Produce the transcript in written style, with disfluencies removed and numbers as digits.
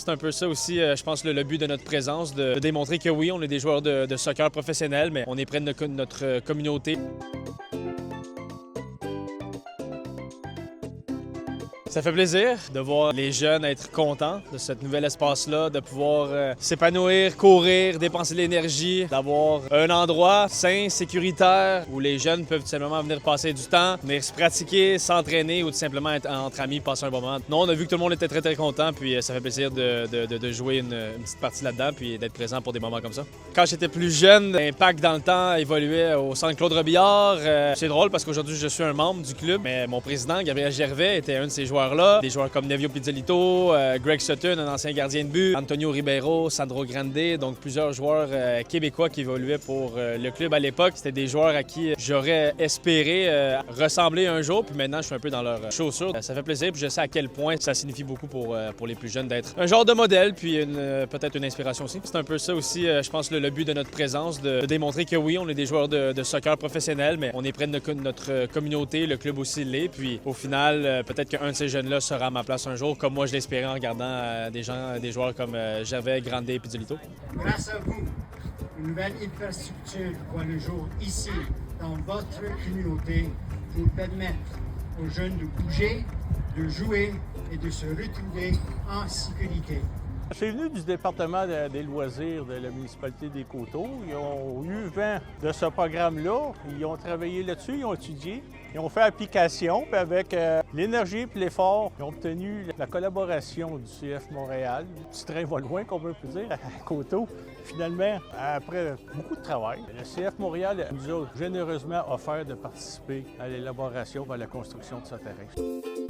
C'est un peu ça aussi, je pense, le but de notre présence, de démontrer que oui, on est des joueurs de soccer professionnels, mais on est près de notre communauté. Ça fait plaisir de voir les jeunes être contents de ce nouvel espace-là, de pouvoir s'épanouir, courir, dépenser de l'énergie, d'avoir un endroit sain, sécuritaire, où les jeunes peuvent tout simplement venir passer du temps, venir se pratiquer, s'entraîner ou tout simplement être entre amis, passer un bon moment. Non, on a vu que tout le monde était très content, puis ça fait plaisir de jouer une petite partie là-dedans, puis d'être présent pour des moments comme ça. Quand j'étais plus jeune, l'impact dans le temps évoluait au centre Claude Robillard. C'est drôle parce qu'aujourd'hui, je suis un membre du club, mais mon président, Gabriel Gervais, était un de ces joueurs-là. Des joueurs comme Nevio Pizzolito, Greg Sutton, un ancien gardien de but, Antonio Ribeiro, Sandro Grande, donc plusieurs joueurs québécois qui évoluaient pour le club à l'époque. C'était des joueurs à qui j'aurais espéré ressembler un jour, puis maintenant je suis un peu dans leurs chaussures. Ça fait plaisir, puis je sais à quel point ça signifie beaucoup pour les plus jeunes d'être un genre de modèle, puis peut-être une inspiration aussi. C'est un peu ça aussi, je pense, le but de notre présence, de démontrer que oui, on est des joueurs de soccer professionnels, mais on est près de notre communauté, le club aussi l'est, puis au final, peut-être qu'un de ces jeunes-là sera à ma place un jour, comme moi je l'espérais en regardant des joueurs comme Gervais, Grande et Pizzolito. Grâce à vous, une nouvelle infrastructure voit le jour ici, dans votre communauté, pour permettre aux jeunes de bouger, de jouer et de se retrouver en sécurité. Je suis venu du département des loisirs de la municipalité des Coteaux. Ils ont eu vent de ce programme-là. Ils ont travaillé là-dessus, ils ont étudié. Ils ont fait application, puis avec l'énergie et l'effort, ils ont obtenu la collaboration du CF Montréal. Le petit train va loin, qu'on peut dire, à Coteaux. Finalement, après beaucoup de travail, le CF Montréal nous a généreusement offert de participer à l'élaboration et à la construction de ce terrain.